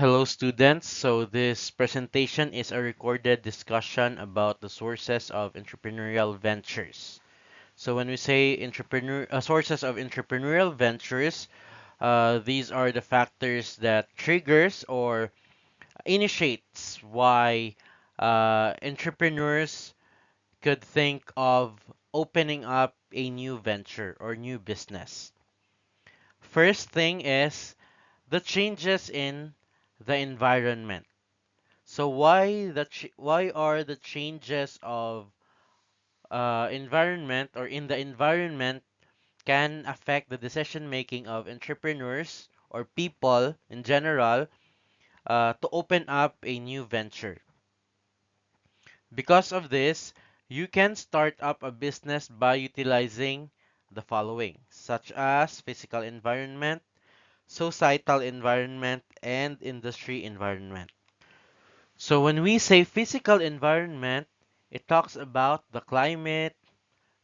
Hello, students. So this presentation is a recorded discussion about the sources of entrepreneurial ventures. So when we say sources of entrepreneurial ventures, these are the factors that triggers or initiates why entrepreneurs could think of opening up a new venture or new business. First thing is the changes in the environment. So why are the changes of environment or in the environment can affect the decision making of entrepreneurs or people in general to open up a new venture? Because of this, you can start up a business by utilizing the following, such as physical environment, societal environment, and industry environment. So when we say physical environment, it talks about the climate,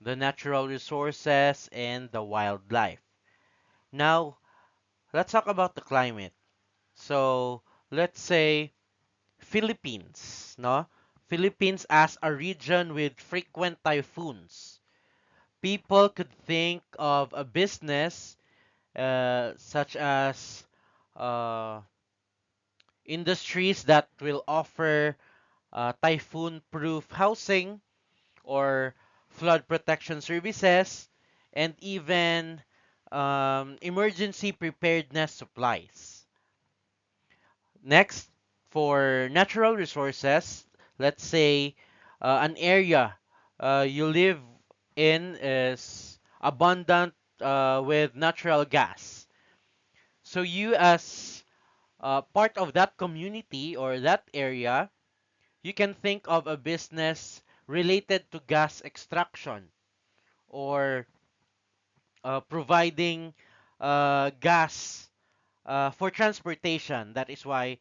the natural resources, and the wildlife. Now, let's talk about the climate. So, let's say Philippines, no? Philippines as a region with frequent typhoons. People could think of a business such as uh, industries that will offer typhoon-proof housing or flood protection services, and even emergency preparedness supplies. Next, for natural resources, let's say an area you live in is abundant with natural gas. So you as part of that community or that area, you can think of a business related to gas extraction or providing gas for transportation. That is why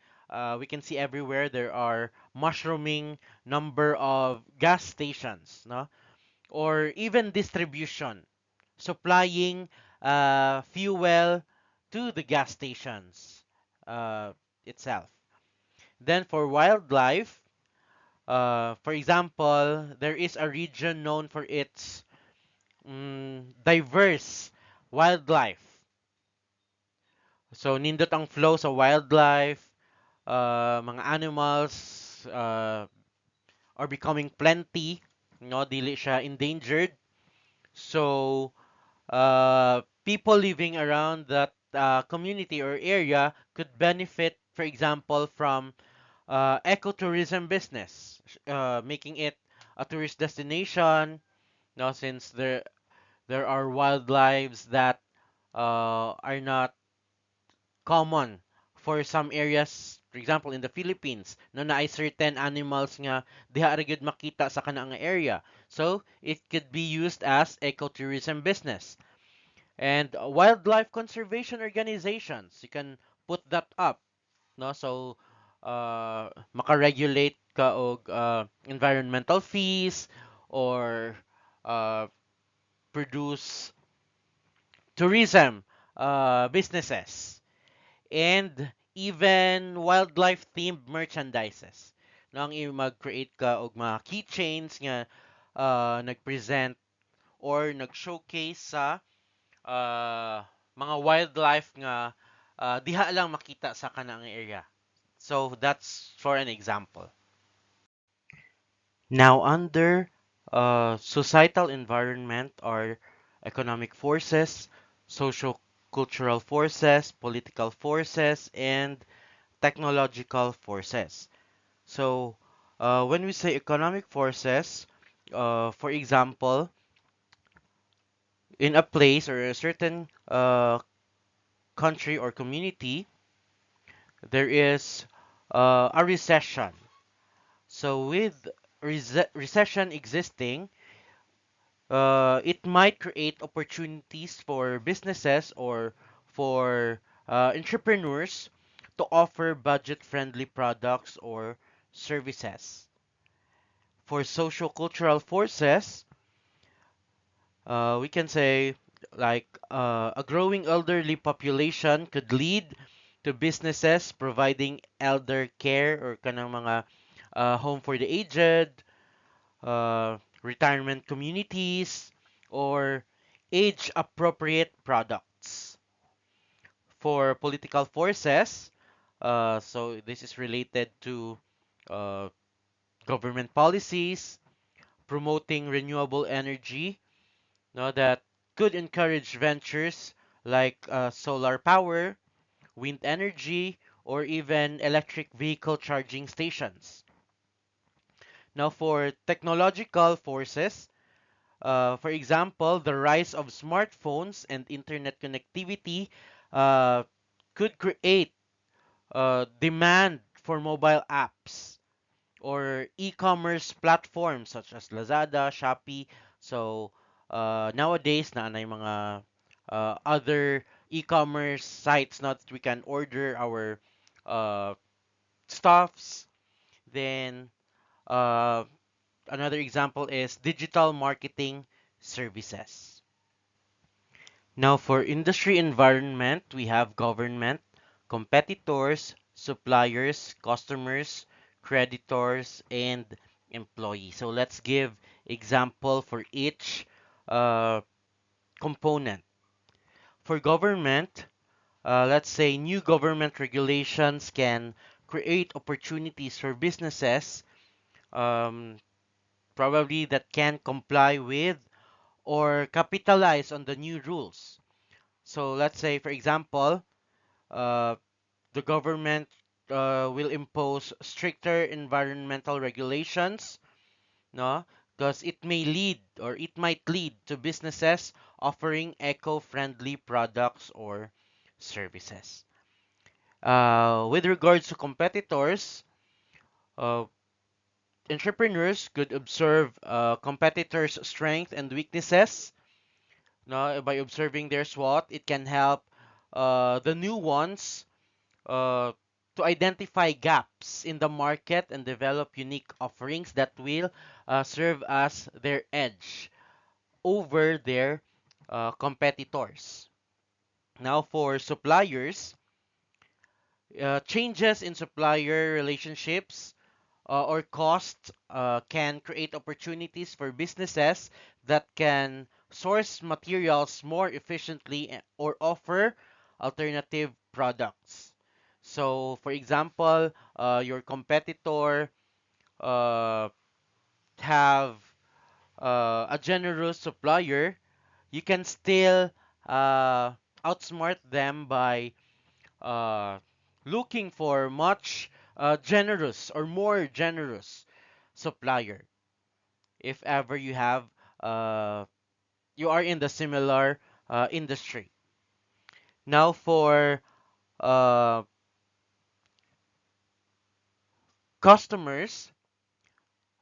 we can see everywhere there are mushrooming number of gas stations, no? Or even distribution, supplying fuel to the gas stations itself. Then for wildlife, for example, there is a region known for its diverse wildlife. So nindot ang flow sa wildlife, mga animals are becoming plenty, no, dili siya endangered. So people living around that community or area could benefit, for example, from ecotourism business, making it a tourist destination. No, since there are wildlives that are not common for some areas, for example in the Philippines no na ay certain animals nga diha ra gyud makita sa kana nga area, so it could be used as ecotourism business. And wildlife conservation organizations, you can put that up, no? So makaregulate ka og environmental fees or uh, produce tourism businesses, and even wildlife themed merchandises. No, ang mag-create ka og mga keychains nga nag-present or nag-showcase sa mga wildlife nga diha lang makita sa kanang area. So that's for an example. Now under societal environment are economic forces, social cultural forces, political forces, and technological forces. So, when we say economic forces, for example, in a place or a certain country or community, there is a recession. So, with recession existing, it might create opportunities for businesses or for entrepreneurs to offer budget-friendly products or services. For social cultural forces, we can say like a growing elderly population could lead to businesses providing elder care or kanang mga home for the aged, retirement communities, or age-appropriate products. For political forces, so this is related to uh, government policies promoting renewable energy, no, that could encourage ventures like solar power, wind energy, or even electric vehicle charging stations. Now, for technological forces, for example, the rise of smartphones and internet connectivity uh, could create demand for mobile apps or e-commerce platforms such as Lazada, Shopee. So nowadays na yung mga other e-commerce sites not that we can order our uh, stuffs. Then uh, another example is digital marketing services. Now for industry environment, we have government, competitors, suppliers, customers, creditors, and employees. So let's give example for each uh, component. For government, let's say new government regulations can create opportunities for businesses, um, probably that can comply with or capitalize on the new rules. So let's say, for example, uh, the government will impose stricter environmental regulations, no? Because it may lead or it might lead to businesses offering eco-friendly products or services. With regards to competitors, uh, entrepreneurs could observe competitors' strengths and weaknesses. No, by observing their SWOT, it can help the new ones uh, to identify gaps in the market and develop unique offerings that will serve as their edge over their competitors. Now, for suppliers, changes in supplier relationships or cost can create opportunities for businesses that can source materials more efficiently or offer alternative products. So, for example, your competitor uh, have a generous supplier, you can still uh, outsmart them by uh, looking for much generous or more generous supplier if ever uh, you are in the similar industry. Now for uh, customers,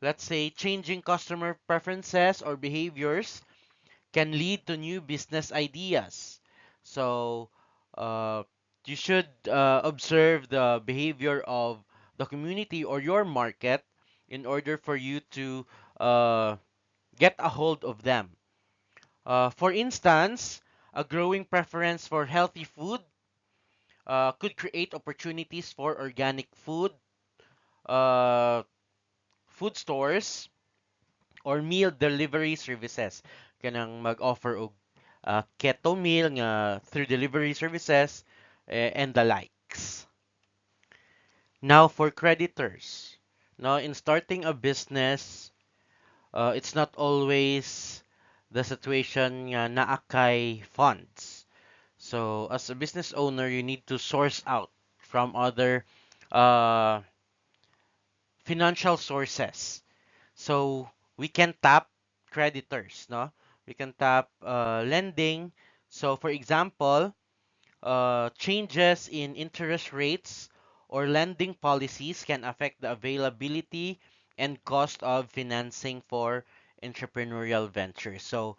let's say changing customer preferences or behaviors can lead to new business ideas. So uh, you should observe the behavior of the community or your market in order for you to uh, get a hold of them. For instance, a growing preference for healthy food could create opportunities for organic uh, food stores, or meal delivery services. Kanang mag-offer og keto meal nga through delivery services and the likes. Now for creditors. Now in starting a business, it's not always the situation nga naa kay funds. So as a business owner, you need to source out from other uh, financial sources. So we can tap creditors, no? We can tap lending. So for example, changes in interest rates or lending policies can affect the availability and cost of financing for entrepreneurial ventures. So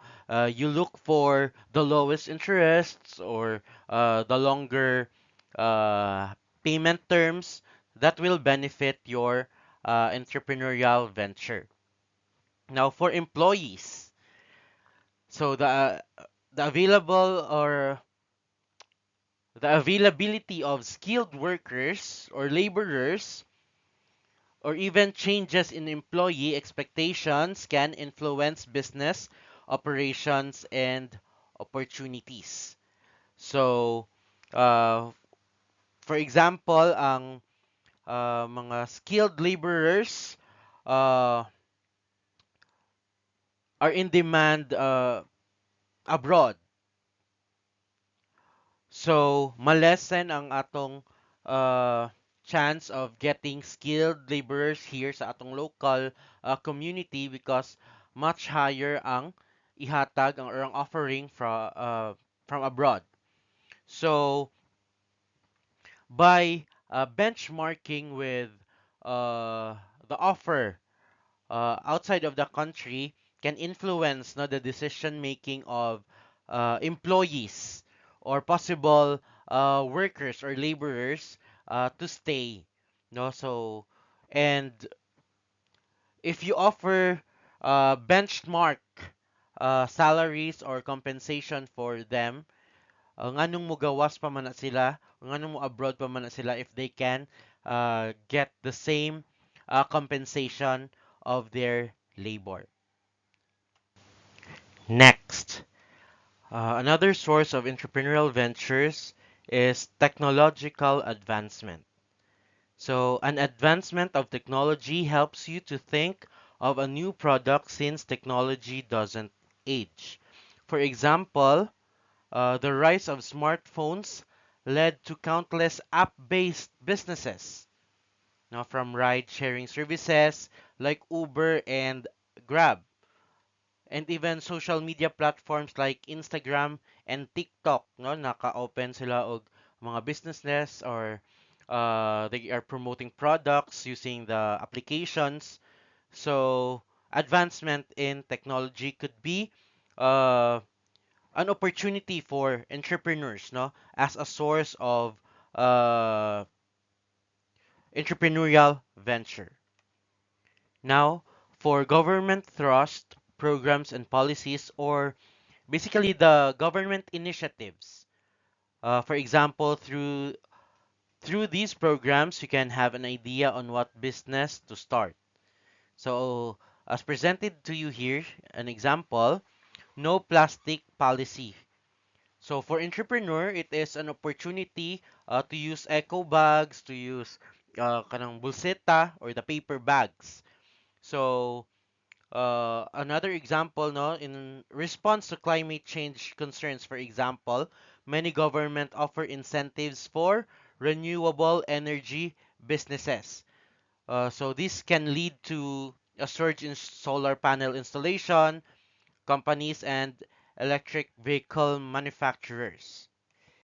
you look for the lowest interests or the longer uh, payment terms that will benefit your entrepreneurial venture. Now, for employees, so the available or The availability of skilled workers or laborers, or even changes in employee expectations can influence business operations and opportunities. So, uh, for example, ang mga skilled laborers uh, are in demand abroad. So, malesen ang atong uh, chance of getting skilled laborers here sa atong local community because much higher ang ihatag or ang offering from abroad. So, by benchmarking with uh, the offer outside of the country can influence no, the decision making of employees or possible workers or laborers to stay. No, so and if you offer benchmark salaries or compensation for them, nganong mo gawas pa man na sila, nganong mo abroad pa man na sila if they can get the same compensation of their labor. Next, another source of entrepreneurial ventures is technological advancement. So, an advancement of technology helps you to think of a new product since technology doesn't age. For example, the rise of smartphones led to countless app-based businesses, now from ride-sharing services like Uber and Grab, and even social media platforms like Instagram and TikTok, no, naka-open sila og mga businesses or they are promoting products using the applications. So, advancement in technology could be uh, an opportunity for entrepreneurs, no, as a source of uh, entrepreneurial venture. Now, for government thrust programs and policies, or basically the government initiatives. For example, through these programs, you can have an idea on what business to start. So, as presented to you here, an example, no plastic policy. So for entrepreneur, it is an opportunity to use eco bags, to use kanang bulseta or the paper bags. So another example, no, in response to climate change concerns, for example, many government offer incentives for renewable energy businesses. So this can lead to a surge in solar panel installation, companies, and electric vehicle manufacturers.